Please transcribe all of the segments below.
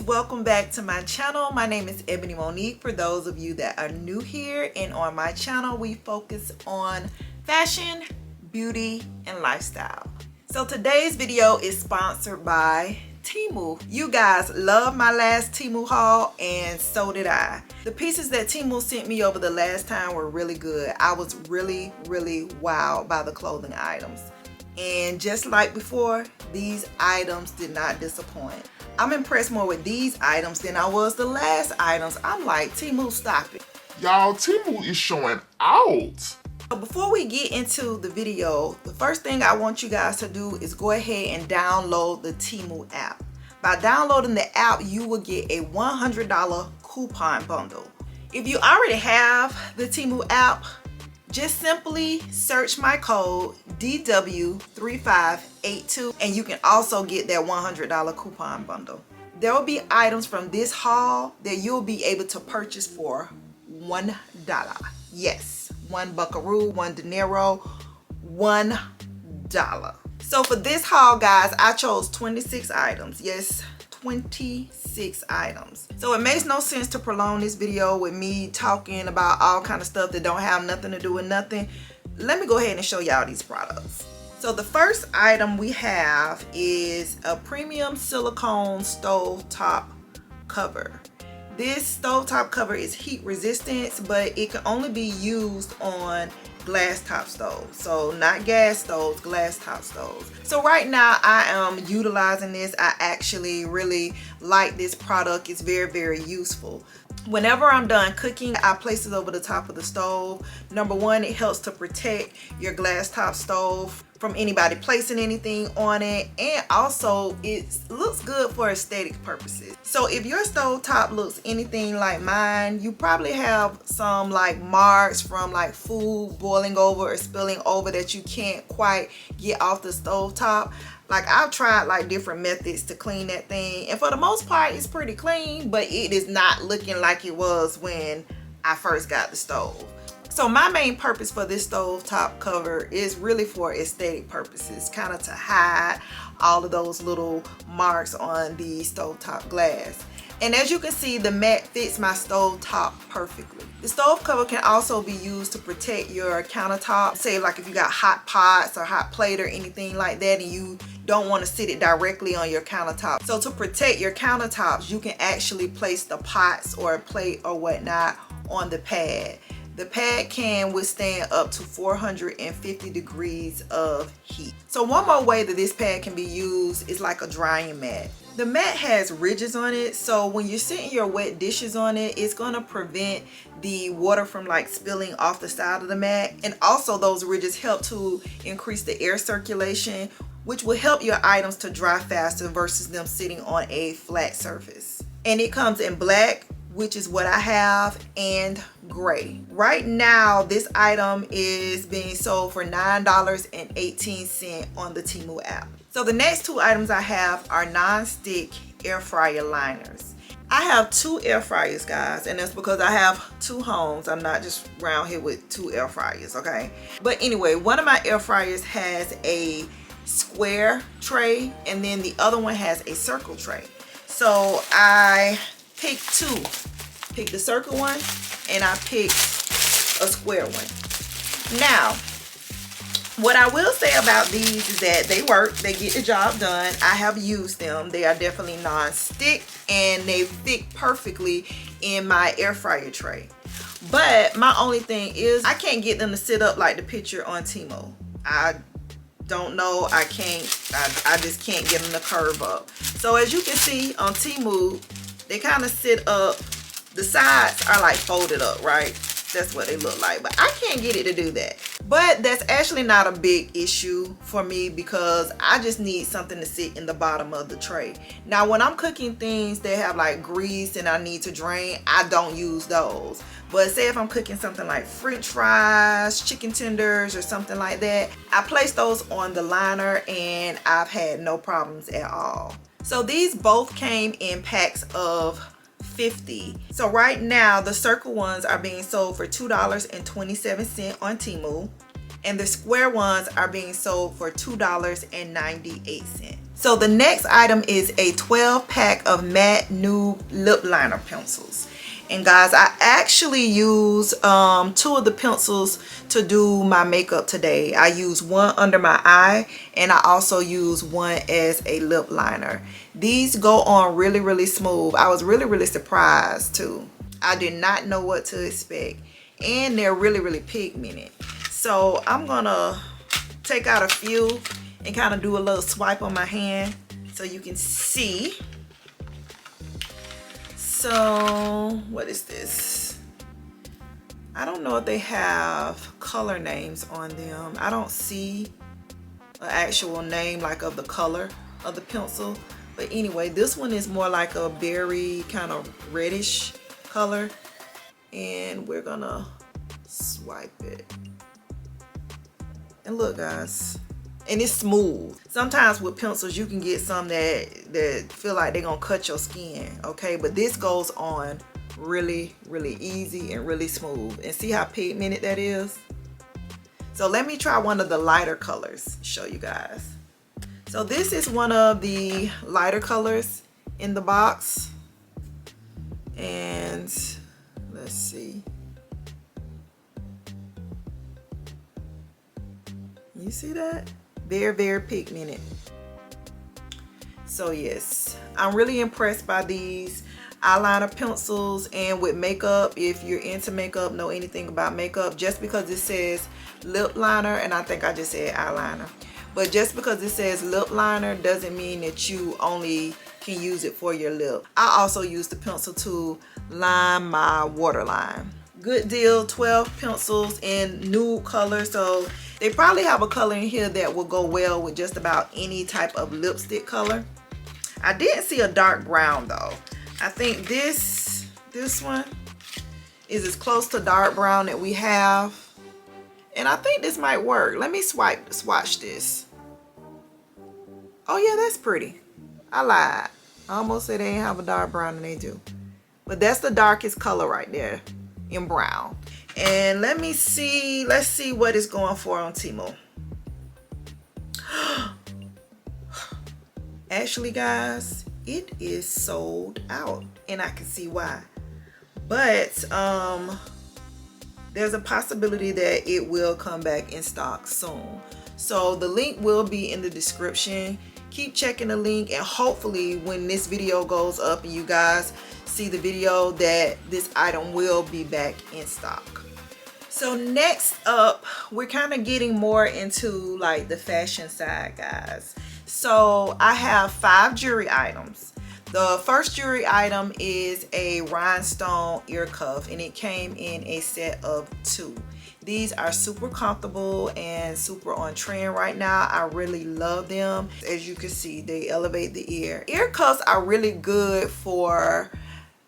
welcome back to my channel. My name is Ebony Monique for those of you that are new here, and on my channel we focus on fashion, beauty, and lifestyle. So today's video is sponsored by Temu. You guys love my last Temu haul, and so did I. The pieces that Temu sent me over the last time were really good. I was really wowed by the clothing items. And just like before, these items did not disappoint. I'm impressed more with these items than I was the last items. I'm like, Temu, stop it. Y'all, Temu is showing out. So before we get into the video, the first thing I want you guys to do is go ahead and download the Temu app. By downloading the app, you will get a $100 coupon bundle. If you already have the Temu app, just simply search my code DW3582 and you can also get that $100 coupon bundle. There will be items from this haul that you'll be able to purchase for $1. Yes, one buckaroo, one dinero, $1. So for this haul, guys, I chose 26 items. Yes, 26 items. So it makes no sense to prolong this video with me talking about all kind of stuff that don't have nothing to do with nothing. Let me go ahead and show y'all these products. So the first item we have is a premium silicone stovetop cover. This stovetop cover is heat resistant, but it can only be used on glass top stoves. So not gas stoves, glass top stoves. So right now I am utilizing this. I actually really like this product. It's very useful. Whenever I'm done cooking, I place it over the top of the stove. Number one, it helps to protect your glass top stove from anybody placing anything on it, and also it looks good for aesthetic purposes. So if your stove top looks anything like mine, you probably have some like marks from like food boiling over or spilling over that you can't quite get off the stove top. Like I've tried like different methods to clean that thing, and for the most part it's pretty clean, but it is not looking like it was when I first got the stove. So my main purpose for this stove top cover is really for aesthetic purposes, kind of to hide all of those little marks on the stove top glass. And as you can see, the mat fits my stove top perfectly. The stove cover can also be used to protect your countertop. Say like if you got hot pots or hot plate or anything like that and you don't want to sit it directly on your countertop. So to protect your countertops, you can actually place the pots or a plate or whatnot on the pad. The pad can withstand up to 450 degrees of heat. So one more way that this pad can be used is like a drying mat. The mat has ridges on it, so when you're sitting your wet dishes on it, it's gonna prevent the water from like spilling off the side of the mat. And also those ridges help to increase the air circulation, which will help your items to dry faster versus them sitting on a flat surface. And it comes in black, which is what I have, and gray. Right now, this item is being sold for $9.18 on the Temu app. So the next two items I have are non-stick air fryer liners. I have two air fryers, guys, and that's because I have two homes. I'm not just around here with two air fryers, okay? But anyway, one of my air fryers has a square tray, and then the other one has a circle tray. So I picked two. Picked the circle one and I picked a square one. Now, what I will say about these is that they work, they get the job done. I have used them. They are definitely non-stick and they fit perfectly in my air fryer tray. But my only thing is I can't get them to sit up like the picture on Temu. I don't know, I just can't get them to curve up. So as you can see on Temu, they kind of sit up. The sides are like folded up, right? That's what they look like, but I can't get it to do that. But that's actually not a big issue for me because I just need something to sit in the bottom of the tray. Now, when I'm cooking things that have like grease and I need to drain, I don't use those. But say if I'm cooking something like French fries, chicken tenders, or something like that, I place those on the liner and I've had no problems at all. So these both came in packs of 50. So right now the circle ones are being sold for $2.27 on Temu, and the square ones are being sold for $2.98. So the next item is a 12 pack of matte nude lip liner pencils. And guys, I actually use 2 of the pencils to do my makeup today. I use one under my eye, and I also use one as a lip liner. These go on really, really smooth. I was really, really surprised too. I did not know what to expect. And they're really, really pigmented. So I'm gonna take out a few and kind of do a little swipe on my hand so you can see. So what is this? I don't know if they have color names on them. I don't see an actual name like of the color of the pencil, but anyway, this one is more like a berry kind of reddish color, and we're gonna swipe it. And look, guys, and it's smooth. Sometimes with pencils you can get some that feel like they're gonna cut your skin, okay, but this goes on really, really easy and really smooth. And see how pigmented that is? So let me try one of the lighter colors, show you guys. So this is one of the lighter colors in the box, and let's see. You see that? Very, very pigmented. So yes, I'm really impressed by these eyeliner pencils. And with makeup, if you're into makeup, know anything about makeup, just because it says lip liner, and I think I just said eyeliner, but just because it says lip liner doesn't mean that you only can use it for your lip. I also use the pencil to line my waterline. Good deal, 12 pencils in nude color, so they probably have a color in here that will go well with just about any type of lipstick color. I didn't see a dark brown though. I think this one is as close to dark brown that we have, and I think this might work. Let me swatch this. Oh yeah, that's pretty. I lied. I almost said they didn't have a dark brown, and they do. But that's the darkest color right there in brown. And let me see, let's see what it's going for on Temu. Actually, guys, it is sold out, and I can see why. But there's a possibility that it will come back in stock soon. So the link will be in the description. Keep checking the link, and hopefully when this video goes up and you guys see the video, that this item will be back in stock. So next up, we're kind of getting more into like the fashion side, guys. So I have 5 jewelry items. The first jewelry item is a rhinestone ear cuff, and it came in a set of 2. These are super comfortable and super on trend right now. I really love them. As you can see, they elevate the ear. Ear cuffs are really good for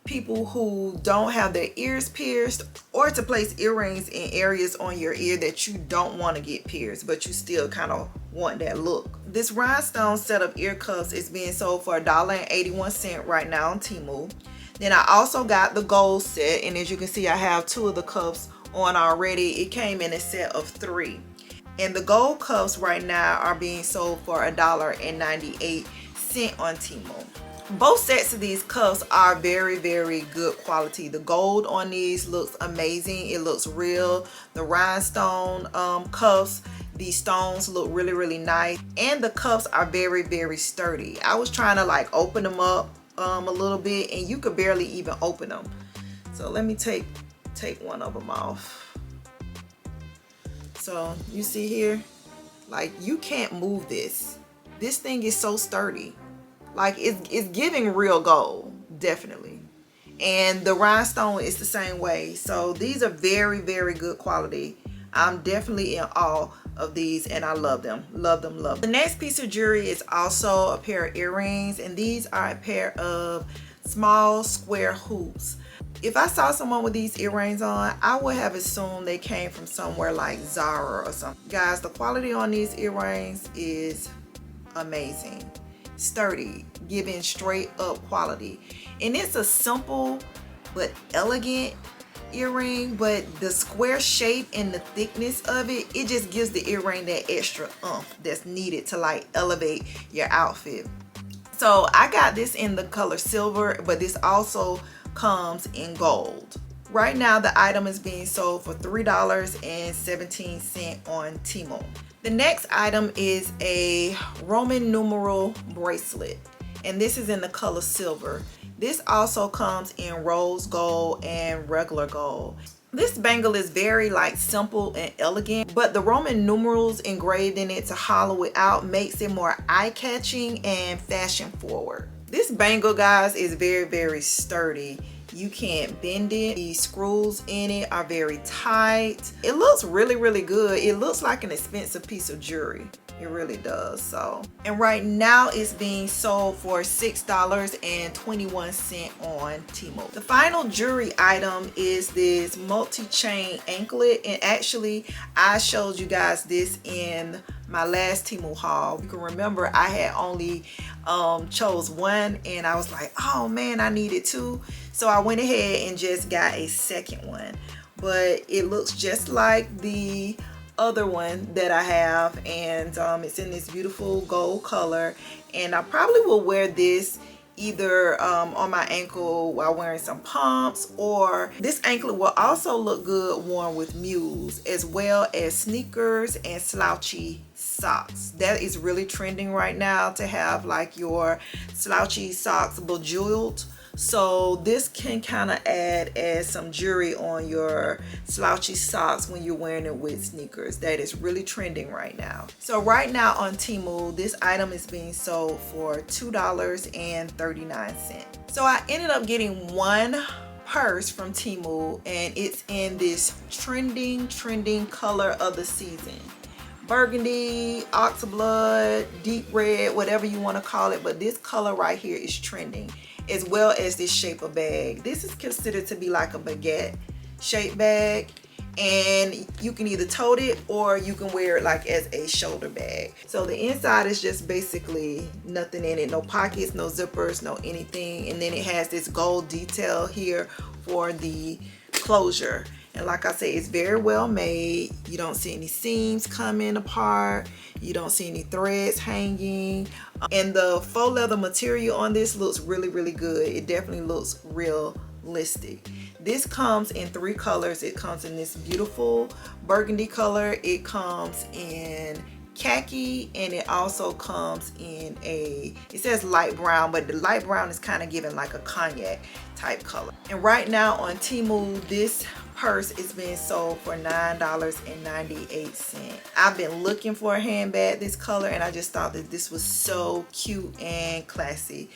people who don't have their ears pierced, or to place earrings in areas on your ear that you don't want to get pierced, but you still kind of want that look. This rhinestone set of ear cuffs is being sold for $1.81 right now on Temu. Then I also got the gold set, and as you can see, I have 2 of the cuffs on already. It came in a set of 3, and the gold cuffs right now are being sold for $1.98 on Temu. Both sets of these cuffs are very, very good quality. The gold on these looks amazing. It looks real. The rhinestone cuffs, these stones look really, really nice, and the cuffs are very, very sturdy. I was trying to like open them up a little bit, and you could barely even open them. So let me take one of them off. So you see here, like, you can't move this. This thing is so sturdy. Like, it's giving real gold, definitely. And the rhinestone is the same way. So these are very, very good quality. I'm definitely in awe of these, and I love them. Love them, love them. The next piece of jewelry is also a pair of earrings, and these are a pair of small square hoops. If I saw someone with these earrings on, I would have assumed they came from somewhere like Zara or something. Guys, the quality on these earrings is amazing. Sturdy, giving straight up quality. And it's a simple but elegant earring, but the square shape and the thickness of it, it just gives the earring that extra oomph that's needed to like elevate your outfit. So I got this in the color silver, but this also comes in gold. Right now the item is being sold for $3.17 on Temu. The next item is a Roman numeral bracelet, and this is in the color silver. This also comes in rose gold and regular gold. This bangle is very like simple and elegant, but the Roman numerals engraved in it to hollow it out makes it more eye-catching and fashion forward. This bangle, guys, is very sturdy. You can't bend it. The screws in it are very tight. It looks really good. It looks like an expensive piece of jewelry. It really does. So, and right now it's being sold for $6.21 on Temu. The final jewelry item is this multi-chain anklet, and actually I showed you guys this in my last Temu haul. You can remember I had only chose one, and I was like, oh man, I needed two, so I went ahead and just got a second one. But it looks just like the other one that I have, and it's in this beautiful gold color, and I probably will wear this either on my ankle while wearing some pumps, or this anklet will also look good worn with mules, as well as sneakers and slouchy socks. That is really trending right now, to have like your slouchy socks bejeweled. So this can kind of add as some jewelry on your slouchy socks when you're wearing it with sneakers. That is really trending right now. So right now on Temu, this item is being sold for $2.39. So I ended up getting one purse from Temu, and it's in this trending color of the season. Burgundy, oxblood, deep red, whatever you want to call it, but this color right here is trending, as well as this shape of bag. This is considered to be like a baguette shaped bag, and you can either tote it or you can wear it like as a shoulder bag. So the inside is just basically nothing in it, no pockets, no zippers, no anything, and then it has this gold detail here for the closure. And like I said, it's very well made. You don't see any seams coming apart. You don't see any threads hanging. And the faux leather material on this looks really good. It definitely looks realistic. This comes in 3 colors. It comes in this beautiful burgundy color. It comes in khaki, and it also comes in it says light brown, but the light brown is kind of giving like a cognac type color. And right now on Temu, this purse is being sold for $9.98. I've been looking for a handbag this color, and I just thought that this was so cute and classy.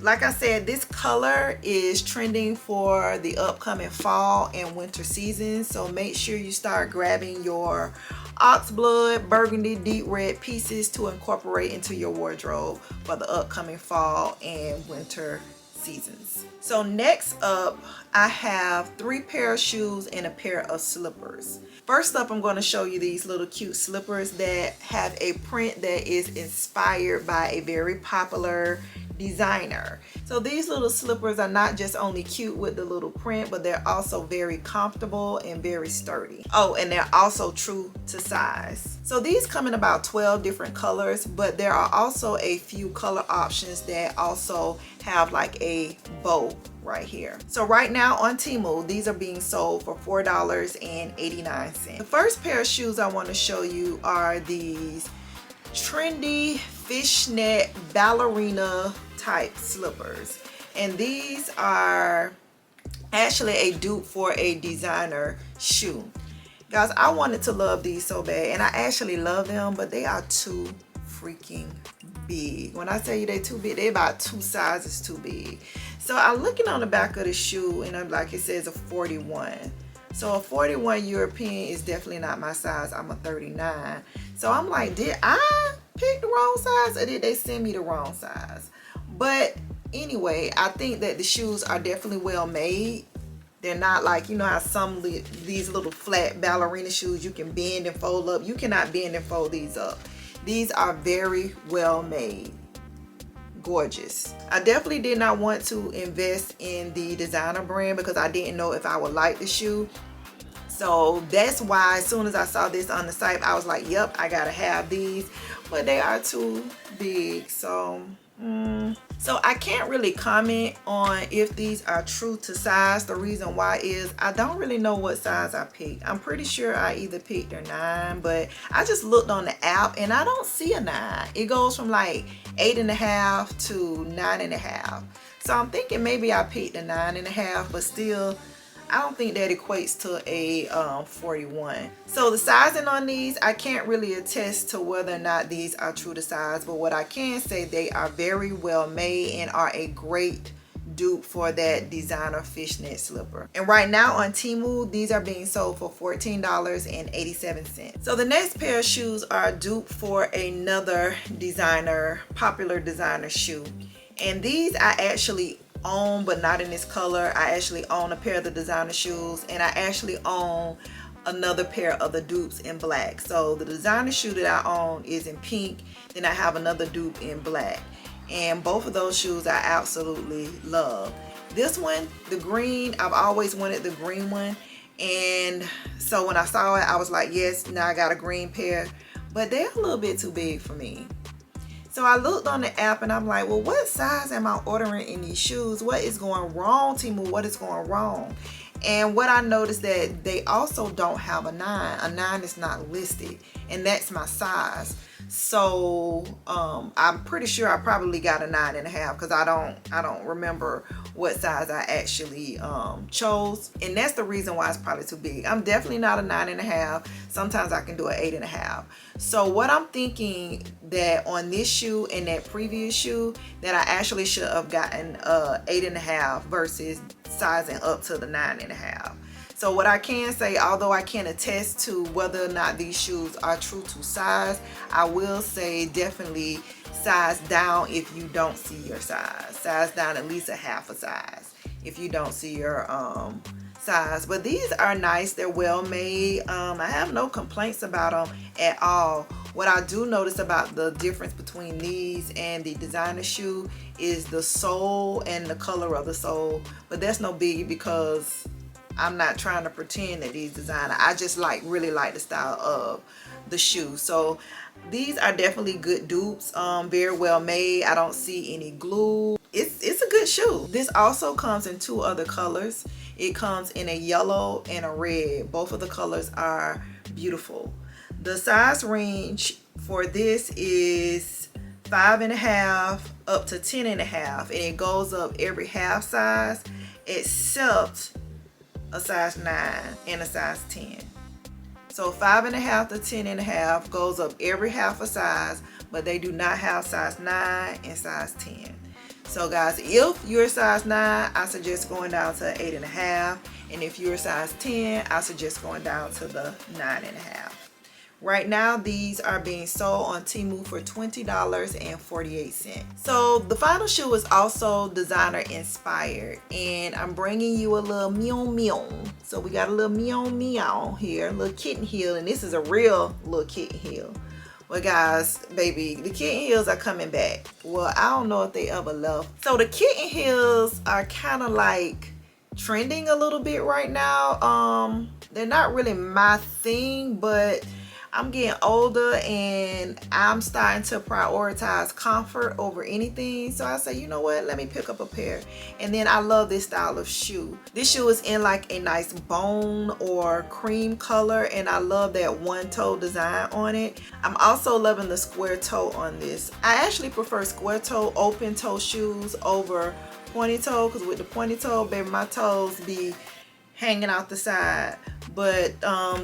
Like I said, this color is trending for the upcoming fall and winter season, so make sure you start grabbing your oxblood, burgundy, deep red pieces to incorporate into your wardrobe for the upcoming fall and winter seasons. So next up, I have 3 pair of shoes and a pair of slippers. First up, I'm going to show you these little cute slippers that have a print that is inspired by a very popular designer. So these little slippers are not just only cute with the little print, but they're also very comfortable and very sturdy. Oh, and they're also true to size. So these come in about 12 different colors, but there are also a few color options that also have like a bow right here. So right now on Temu, these are being sold for $4.89. The first pair of shoes I want to show you are these trendy fishnet ballerina type slippers, and these are actually a dupe for a designer shoe. Guys, I wanted to love these so bad, and I actually love them, but they are too freaking big. When I tell you they're too big, they're about 2 sizes too big. So I'm looking on the back of the shoe, and I'm like, it says a 41. So a 41 European is definitely not my size. I'm a 39. So I'm like, did I pick the wrong size, or did they send me the wrong size? But anyway, I think that the shoes are definitely well made. They're not like, you know how some these little flat ballerina shoes you can bend and fold up. You cannot bend and fold these up. These are very well made. gorgeous. I definitely did not want to invest in the designer brand because I didn't know if I would like the shoe. So that's why as soon as I saw this on the site, I was like, yep, I gotta have these, but they are too big. So so I can't really comment on if these are true to size. The reason why is I don't really know what size I picked. I'm pretty sure I either picked a 9, but I just looked on the app and I don't see a 9. It goes from like 8.5 to 9.5. So I'm thinking maybe I picked a 9.5, but still I don't think that equates to a 41. So the sizing on these, I can't really attest to whether or not these are true to size, but what I can say, they are very well made and are a great dupe for that designer fishnet slipper. And right now on Temu, these are being sold for $14.87. So the next pair of shoes are a dupe for another popular designer shoe. And these I actually own, but not in this color. I actually own a pair of the designer shoes, and I actually own another pair of the dupes in black. So the designer shoe that I own is in pink, then I have another dupe in black, and both of those shoes I absolutely love. This one, the green, I've always wanted the green one, and so when I saw it, I was like, yes, now I got a green pair, but they're a little bit too big for me. So I looked on the app and I'm like, well, what size am I ordering in these shoes? What is going wrong, Temu? What is going wrong? And what I noticed that they also don't have a 9. A 9 is not listed, and that's my size. So I'm pretty sure I probably got a 9.5 because I don't remember what size I actually chose, and that's the reason why it's probably too big. I'm definitely not a 9.5. Sometimes I can do an 8.5. So what I'm thinking that on this shoe and that previous shoe that I actually should have gotten 8.5 versus sizing up to the 9.5. So what I can say, although I can't attest to whether or not these shoes are true to size, I will say definitely size down if you don't see your size. Size down at least a half a size if you don't see your size. But these are nice. They're well made. I have no complaints about them at all. What I do notice about the difference between these and the designer shoe is the sole and the color of the sole. But that's no biggie because I'm not trying to pretend that these designer. I just really like the style of the shoe. So these are definitely good dupes. Very well made. I don't see any glue. It's a good shoe. This also comes in 2 other colors. It comes in a yellow and a red. Both of the colors are beautiful. The size range for this is 5.5 up to 10.5, and it goes up every half size except a size 9 and a size 10. So 5.5 to 10.5 goes up every half a size, but they do not have size 9 and size 10. So guys, if you're size 9, I suggest going down to 8.5, and if you're size 10, I suggest going down to the 9.5. Right now, these are being sold on Temu for $20.48. So the final shoe is also designer inspired, and I'm bringing you a little meow meow. So we got a little meow meow here, a little kitten heel, and this is a real little kitten heel. Well guys, baby, the kitten heels are coming back. Well, I don't know if they ever left. So the kitten heels are kind of like trending a little bit right now. They're not really my thing, but I'm getting older and I'm starting to prioritize comfort over anything. So I say, you know what, let me pick up a pair. And then I love this style of shoe. This shoe is in like a nice bone or cream color, and I love that one toe design on it. I'm also loving the square toe on this. I actually prefer square toe open toe shoes over pointy toe, because with the pointy toe, baby, my toes be hanging out the side. But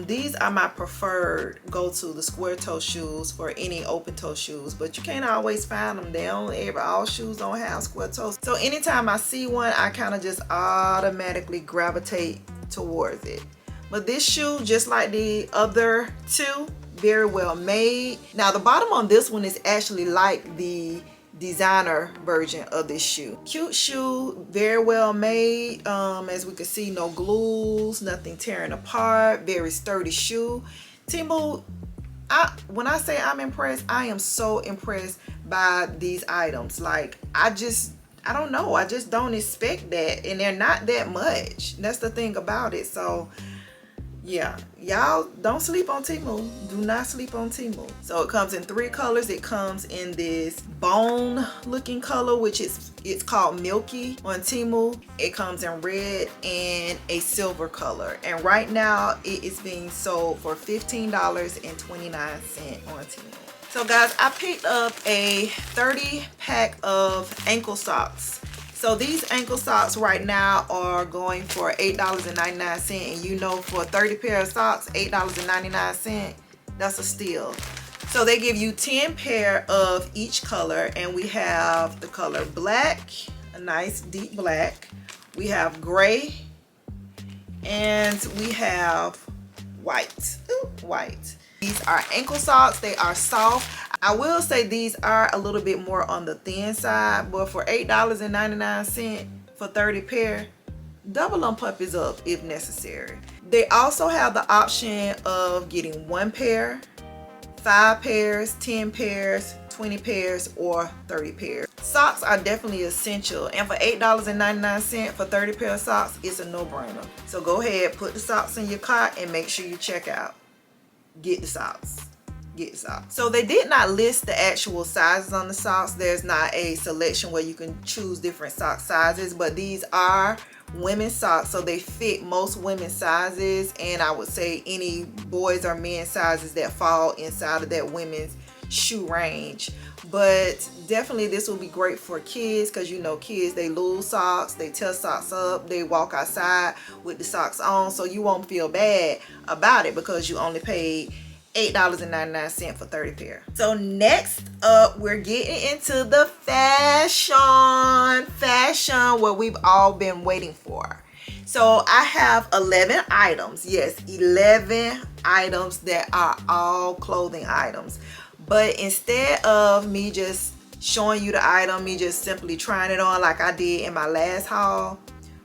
these are my preferred go-to, the square toe shoes for any open toe shoes, but you can't always find them. All shoes don't have square toes. So anytime I see one, I kind of just automatically gravitate towards it. But this shoe, just like the other two, very well made. Now the bottom on this one is actually like the designer version of this shoe. Cute shoe, very well made. As we can see, no glues, nothing tearing apart, very sturdy shoe. Temu, when I say I'm impressed, I am so impressed by these items. Like, I don't know, I just don't expect that, and they're not that much. That's the thing about it. So yeah, y'all don't sleep on Temu. Do not sleep on Temu. So it comes in 3 colors. It comes in this bone looking color, which it's called Milky on Temu. It comes in red and a silver color, and right now it is being sold for $15.29 on Temu. So guys, I picked up a 30 pack of ankle socks. So these ankle socks right now are going for $8.99, and you know, for a 30 pair of socks, $8.99, that's a steal. So they give you 10 pair of each color, and we have the color black, a nice deep black. We have gray, and we have white. Ooh, white. These are ankle socks. They are soft. I will say these are a little bit more on the thin side, but for $8.99 for 30 pair, double them puppies up if necessary. They also have the option of getting 1 pair, 5 pairs, 10 pairs, 20 pairs, or 30 pairs. Socks are definitely essential, and for $8.99 for 30 pair of socks, it's a no-brainer. So go ahead, put the socks in your cart, and make sure you check out. Get the socks. Get the socks. So they did not list the actual sizes on the socks. There's not a selection where you can choose different sock sizes, but these are women's socks, so they fit most women's sizes, and I would say any boys or men's sizes that fall inside of that women's shoe range. But definitely this will be great for kids, because you know, kids, they lose socks, they tear socks up, they walk outside with the socks on, so you won't feel bad about it because you only paid $8.99 for 30 pair. So next up, we're getting into the fashion what we've all been waiting for. So I have 11 items. Yes, 11 items that are all clothing items. But instead of me just showing you the item, me just simply trying it on like I did in my last haul,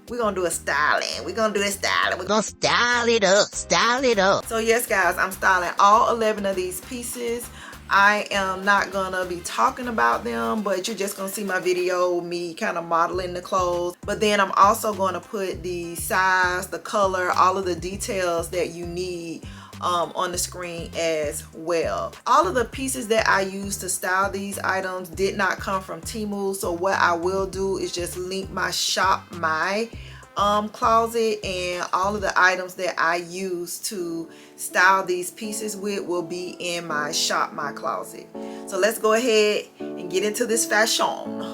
we're gonna do a styling. We're gonna do a styling. We're gonna style it up, style it up. So yes, guys, I'm styling all 11 of these pieces. I am not gonna be talking about them, but you're just gonna see my video, me kind of modeling the clothes. But then I'm also gonna put the size, the color, all of the details that you need on the screen as well. All of the pieces that I used to style these items did not come from Temu, so what I will do is just link my shop my closet, and all of the items that I use to style these pieces with will be in my shop my closet. So let's go ahead and get into this fashion.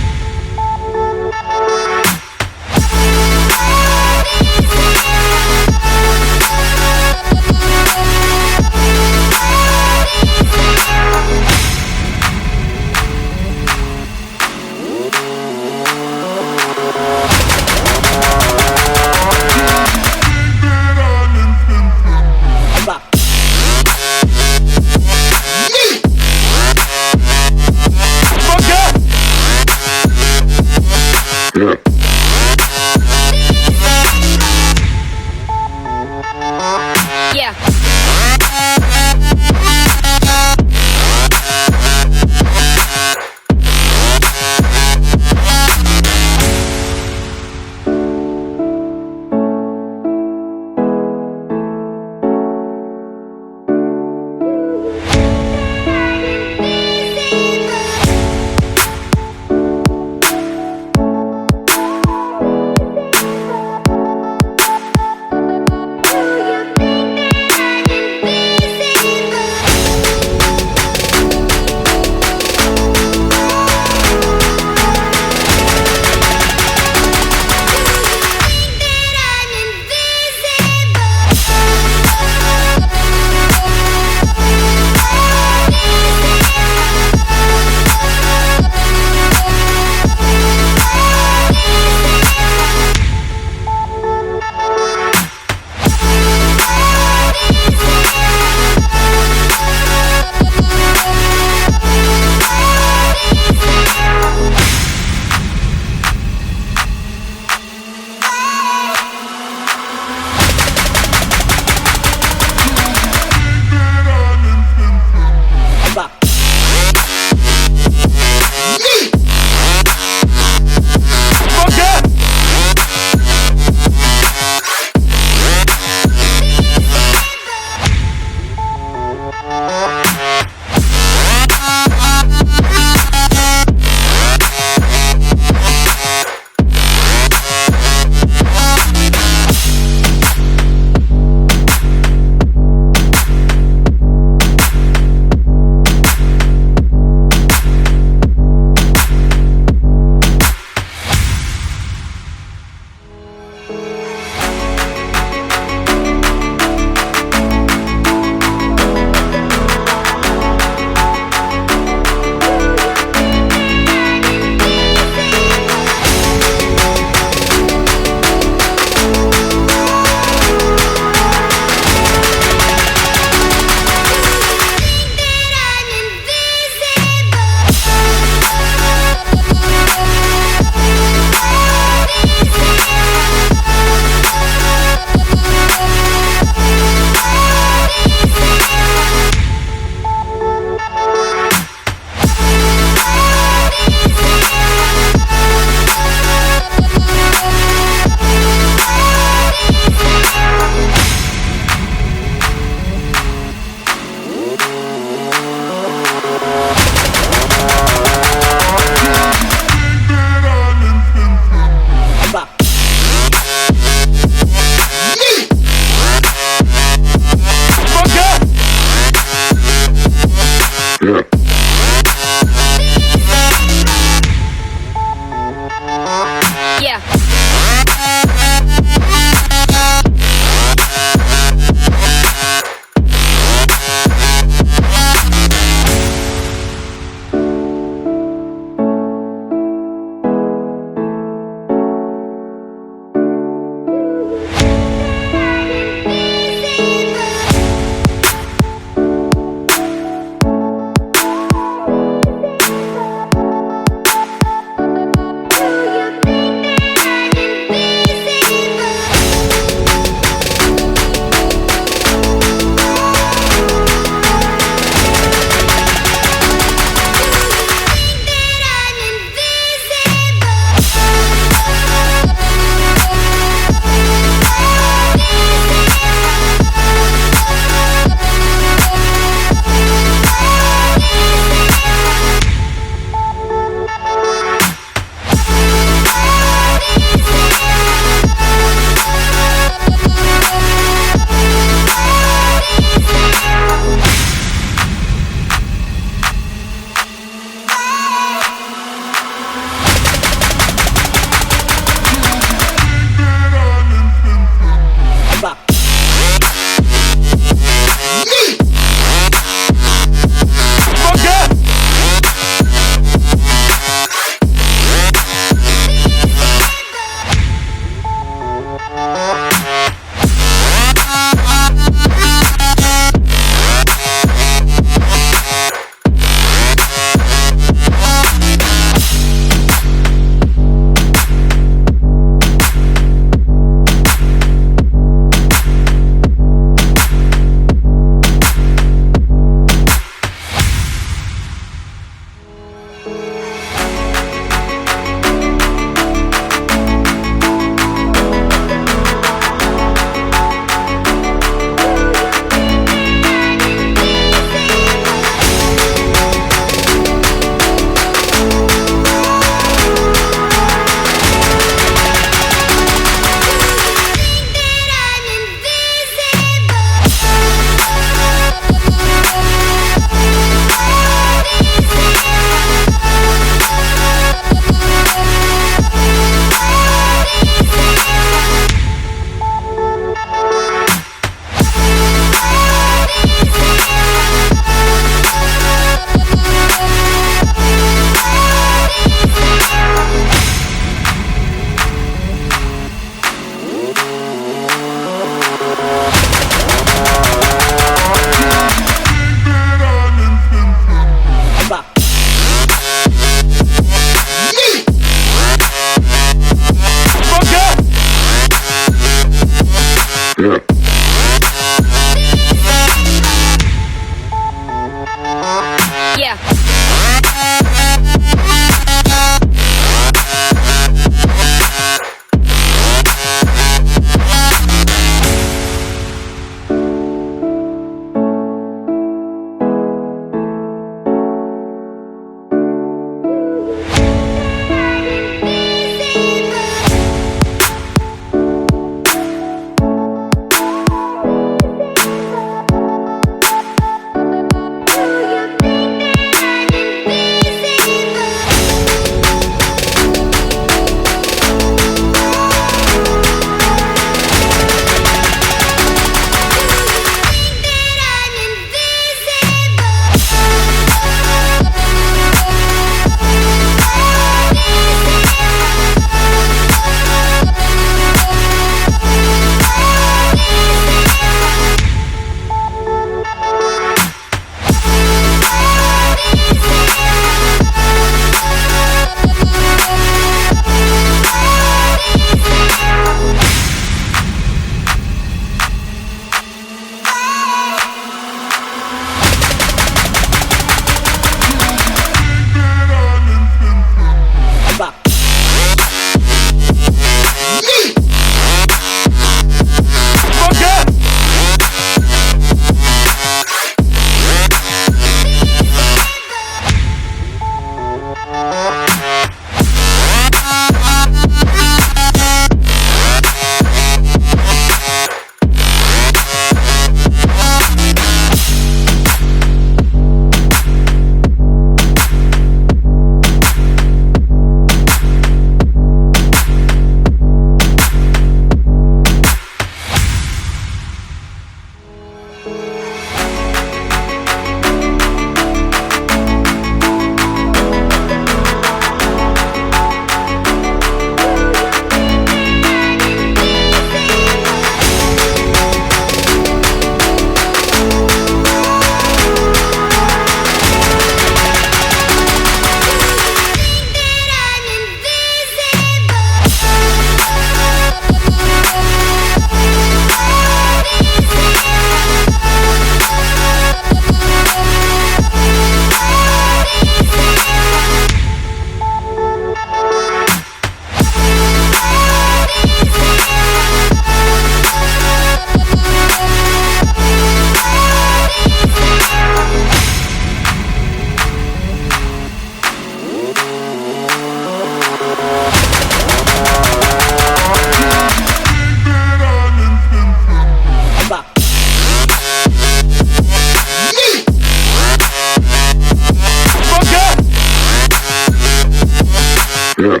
Yeah.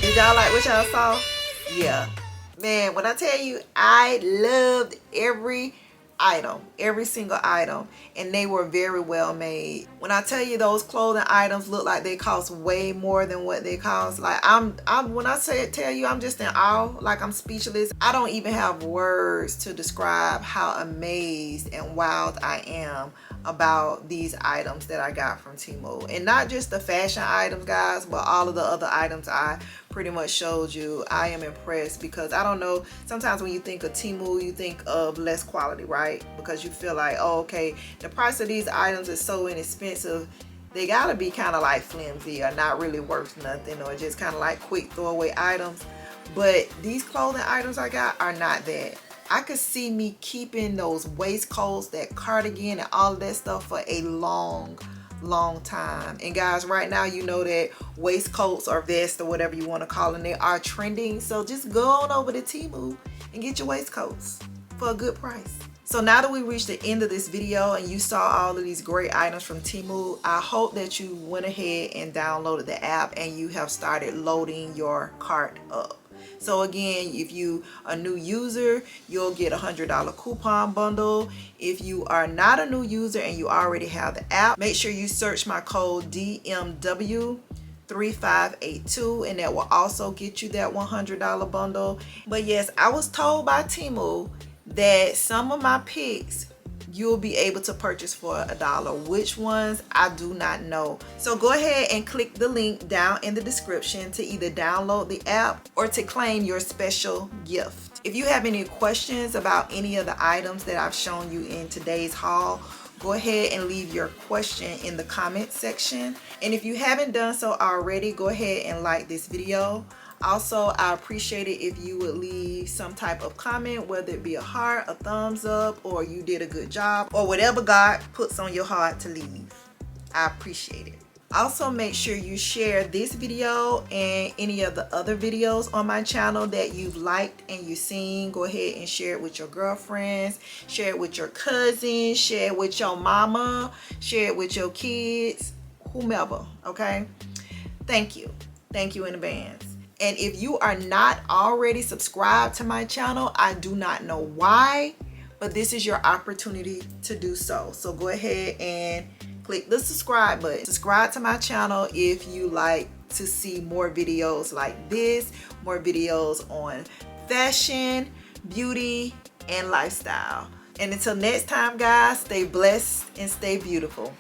Did y'all like what y'all saw? Yeah. Man, when I tell you, I loved every item, every single item, and they were very well made. When I tell you those clothing items look like they cost way more than what they cost, like I'm when I tell you, I'm just in awe, like I'm speechless. I don't even have words to describe how amazed and wowed I am about these items that I got from Temu. And not just the fashion items, guys, but all of the other items I pretty much showed you. I am impressed because I don't know, sometimes when you think of Temu, you think of less quality, right? Because you feel like, oh, okay, the price of these items is so inexpensive, they gotta be kind of like flimsy or not really worth nothing, or just kind of like quick throwaway items. But these clothing items I got are not that. I could see me keeping those waistcoats, that cardigan, and all of that stuff for a long time. And guys, right now, you know that waistcoats or vests or whatever you want to call them, they are trending. So just go on over to Temu and get your waistcoats for a good price. So now that we reached the end of this video and you saw all of these great items from Temu, I hope that you went ahead and downloaded the app and you have started loading your cart up. So again, if you are a new user, you'll get a $100 coupon bundle. If you are not a new user and you already have the app, make sure you search my code DMW3582 and that will also get you that $100 bundle. But yes, I was told by Temu that some of my picks you'll be able to purchase for $1. Which ones, I do not know. So go ahead and click the link down in the description to either download the app or to claim your special gift. If you have any questions about any of the items that I've shown you in today's haul, go ahead and leave your question in the comment section. And if you haven't done so already, go ahead and like this video. Also, I appreciate it if you would leave some type of comment, whether it be a heart, a thumbs up, or you did a good job, or whatever God puts on your heart to leave. I appreciate it. Also, make sure you share this video and any of the other videos on my channel that you've liked and you've seen. Go ahead and share it with your girlfriends, share it with your cousins, share it with your mama, share it with your kids, whomever, okay? Thank you. Thank you in advance. And if you are not already subscribed to my channel, I do not know why, but this is your opportunity to do so. So go ahead and click the subscribe button. Subscribe to my channel if you like to see more videos like this, more videos on fashion, beauty, and lifestyle. And until next time, guys, stay blessed and stay beautiful.